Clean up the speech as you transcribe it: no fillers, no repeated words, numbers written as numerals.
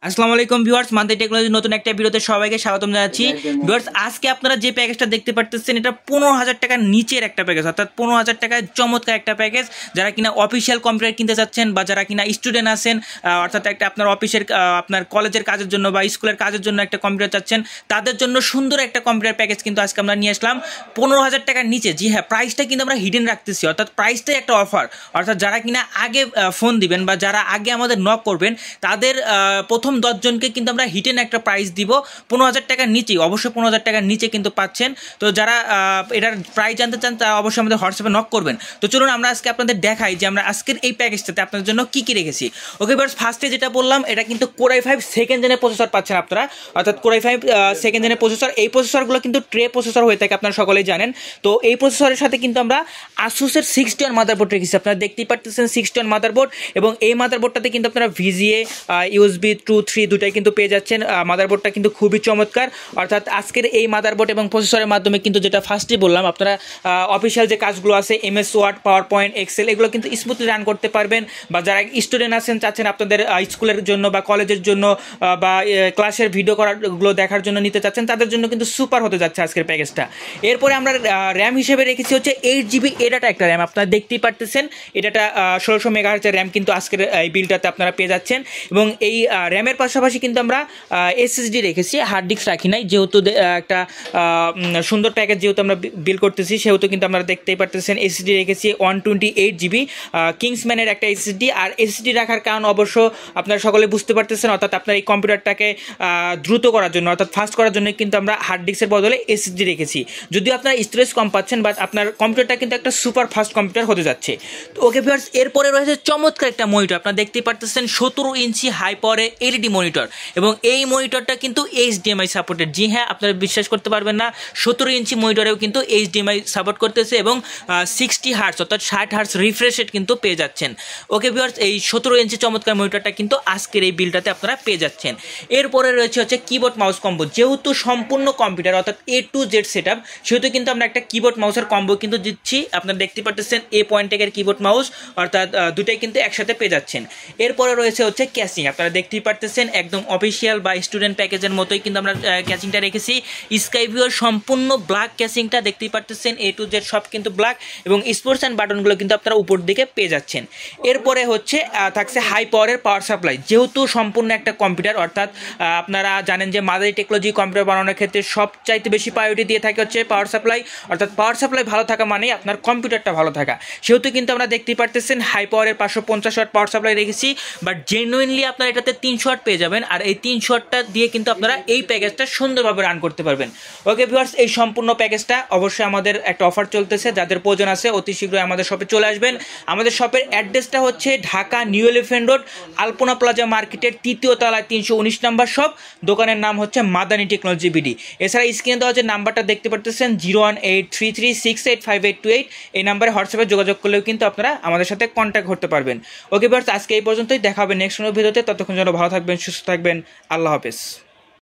আসসালামু আলাইকুম viewers, monthly টেকনোলজির নতুন একটা ভিডিওতে সবাইকে স্বাগতম জানাচ্ছি। ভিউয়ার্স, আজকে আপনারা যে প্যাকেজটা দেখতে পারতেছেন এটা 15,000 টাকার নিচের একটা প্যাকেজ, অর্থাৎ 15,000 টাকায় চমৎকার একটা প্যাকেজ। যারা কিনা অফিসিয়াল কম্পিউটার কিনতে চাচ্ছেন বা যারা কিনা স্টুডেন্ট আছেন, অর্থাৎ একটা আপনার অফিসের আপনার কলেজের কাজের জন্য বা স্কুলের কাজের জন্য একটা কম্পিউটার চাচ্ছেন, তাদের জন্য সুন্দর একটা কম্পিউটার প্যাকেজ কিন্তু আজকে আমরা নিয়ে আসলাম 15,000 টাকার নিচে। জি হ্যাঁ, প্রাইসটা কিন্তু আমরা হিডেন রাখতেছি, অর্থাৎ প্রাইসটাই একটা অফার। অর্থাৎ যারা কিনা আগে ফোন দিবেন বা যারা আগে আমাদের নক করবেন তাদের প্রথম 10 জনকে কিন্তু আমরা হিডেন একটা প্রাইস দিব 15,000 টাকার নিচেই। অবশ্যই 15,000 টাকার নিচে কিন্তু পাচ্ছেন। তো যারা এটার প্রাইস জানতে চান তারা অবশ্যই আমাদের হোয়াটসঅ্যাপে নক করবেন। তো চলুন আমরা আজকে আপনাদের দেখাই যে আমরা আজকের এই প্যাকেজটাতে আপনাদের জন্য কী কী রেখেছি। ওকে বাস, ফার্স্টে যেটা বললাম এটা কিন্তু Core i5 সেকেন্ড জেনের প্রসেসর পাচ্ছেন আপনারা, অর্থাৎ Core i5 সেকেন্ড জেনের প্রসেসর। এই প্রসেসরগুলো কিন্তু ট্রে প্রসেসর হয়ে থাকে, আপনারা সকলেই জানেন। তো এই প্রসেসরের সাথে কিন্তু আমরা আসুসের 60 ওয়ান মাদারবোর্ড রেখেছি। আপনারা দেখতেই পারতেছেন 60 ওয়ান মাদারবোর্ড, এবং এই মাদারবোর্ডটাতে কিন্তু আপনারা VGA USB 2, 3 দুটাই কিন্তু পেয়ে যাচ্ছেন। মাদারবোর্ডটা কিন্তু খুবই চমৎকার। অর্থাৎ আজকের এই মাদারবোর্ড এবং প্রসেসরের মাধ্যমে কিন্তু যেটা ফার্স্টে বললাম, আপনারা অফিসিয়াল যে কাজগুলো আছে MS word, power point, excel, এগুলো কিন্তু স্মুথলি রান করতে পারবেন। বা যারা স্টুডেন্ট আছেন চাচ্ছেন আপনাদের স্কুলের জন্য বা কলেজের জন্য বা ক্লাসের ভিডিও করাগুলো দেখার জন্য নিতে চাচ্ছেন, তাদের জন্য কিন্তু সুপার হতে যাচ্ছে আজকের প্যাকেজটা। এরপরে আমরা র্যাম হিসেবে রেখেছি হচ্ছে 8GB এডাটা একটা র্যাম। আপনারা দেখতেই পারতেছেন এডাটা 1600 মেগাহার্জের র্যাম কিন্তু আজকের এই বিলটাতে আপনারা পেয়ে যাচ্ছেন। এবং এই র্যামের পাশাপাশি কিন্তু আমরা SSD রেখেছি, হার্ড ডিস্ক রাখি নাই। যেহেতু একটা সুন্দর প্যাকেজ যেহেতু আমরা বিল করতেছি, সেহেতু কিন্তু আপনারা দেখতেই পারতেছেন SSD রেখেছি 128GB কিংসম্যানের একটা SSD। আর SSD রাখার কারণ অবশ্য আপনারা সকলে বুঝতে পারতেছেন, অর্থাৎ আপনার এই কম্পিউটারটাকে দ্রুত করার জন্য, অর্থাৎ ফাস্ট করার জন্য কিন্তু আমরা হার্ড ডিস্কের বদলে SSD রেখেছি। যদিও আপনারা স্টোরেজ কম পাচ্ছেন, বাট আপনার কম্পিউটারটা কিন্তু একটা সুপার ফাস্ট কম্পিউটার হতে যাচ্ছে। তো ওকে ভিউয়ার্স, এরপরে রয়েছে চমৎকার একটা মনিটর। আপনারা দেখতেই পারতেছেন 17 ইঞ্চি হাই পাওয়ারের LED মনিটর, এবং এই মনিটরটা কিন্তু HDMI সাপোর্টেড। জি হ্যাঁ, আপনারা বিশ্বাস করতে পারবেন না, 17 ইঞ্চি মনিটরেও কিন্তু HDMI সাপোর্ট করতেছে, এবং 60 হার্টস অর্থাৎ 60 হার্টস রিফ্রেশ রেট কিন্তু পেয়ে যাচ্ছেন। ওকে ভিউয়ার্স, এই 17 ইঞ্চি চমৎকার মনিটরটা কিন্তু আজকের এই বিলটাতে আপনারা পেয়ে যাচ্ছেন। এরপরে রয়েছে হচ্ছে কিবোর্ড মাউস কম্বো। যেহেতু সম্পূর্ণ কম্পিউটার অর্থাৎ A to Z set up, সেহেতু কিন্তু আমরা একটা কিবোর্ড মাউসের কম্বো কিন্তু দিচ্ছি। আপনারা দেখতে পাচ্ছেন A.Tech কিবোর্ড মাউস, অর্থাৎ দুটাই কিন্তু একসাথে পেয়ে যাচ্ছেন। এরপরে রয়েছে হচ্ছে ক্যাচিং। আপনারা দেখতেই পারতেছেন একদম অফিসিয়াল বা স্টুডেন্ট প্যাকেজের মতোই কিন্তু আমরা ক্যাচিংটা রেখেছি। স্কাইভিউর সম্পূর্ণ ব্ল্যাক ক্যাচিংটা দেখতেই পারতেছেন, A to Z সব কিন্তু ব্ল্যাক, এবং স্পোর্টস অ্যান্ড বাটনগুলো কিন্তু আপনারা উপর দিকে পেয়ে যাচ্ছেন। এরপরে হচ্ছে থাকছে হাই পাওয়ারের পাওয়ার সাপ্লাই। যেহেতু সম্পূর্ণ একটা কম্পিউটার, অর্থাৎ আপনারা জানেন যে মাদারি টেকনোলজি কম্পিউটার বানানোর ক্ষেত্রে সবচাইতে বেশি প্রায়োরিটি দিয়ে থাকে হচ্ছে পাওয়ার সাপ্লাই। অর্থাৎ পাওয়ার সাপ্লাই ভালো থাকা মানেই আপনার কম্পিউটারটা ভালো থাকা। সেহেতু কিন্তু আমরা দেখতেই পারতেছেন হাই পাওয়ারের 550 ওয়াট পাওয়ার সাপ্লাই রেখেছি, বাট জেনুইনলি আপনারা এটাতে 300 ওয়াট পেয়ে যাবেন। আর এই 300 ওয়াটটা দিয়ে কিন্তু আপনারা এই প্যাকেজটা সুন্দরভাবে রান করতে পারবেন। ওকে ভিউয়ার্স, এই সম্পূর্ণ প্যাকেজটা অবশ্যই আমাদের একটা অফার চলতেছে, যাদের প্রয়োজন আছে অতি শীঘ্রই আমাদের শপে চলে আসবেন। আমাদের শপের অ্যাড্রেসটা হচ্ছে ঢাকা নিউ এলিফ্যান্ট রোড, আলপনা প্লাজা মার্কেটের 3য় তলায় 319 নম্বর শপ। দোকানের নাম হচ্ছে মাদানি টেকনোলজি বিডি। এছাড়া স্ক্রিনে দেওয়া যে নাম্বারটা দেখতে পারতেছেন 01833685828, এই নাম্বারে হোয়াটসঅ্যাপে যোগাযোগ করলেও কিন্তু আপনারা আমাদের সাথে কন্ট্যাক্ট করতে পারবেন। ওকে ভিউয়ার্স, আজকে এই পর্যন্তই। দেখা হবে নেক্সট কোনো ভিডিওতে। ততক্ষণ যেন ভালো থাকবেন, সুস্থ থাকবেন। আল্লাহ হাফেজ।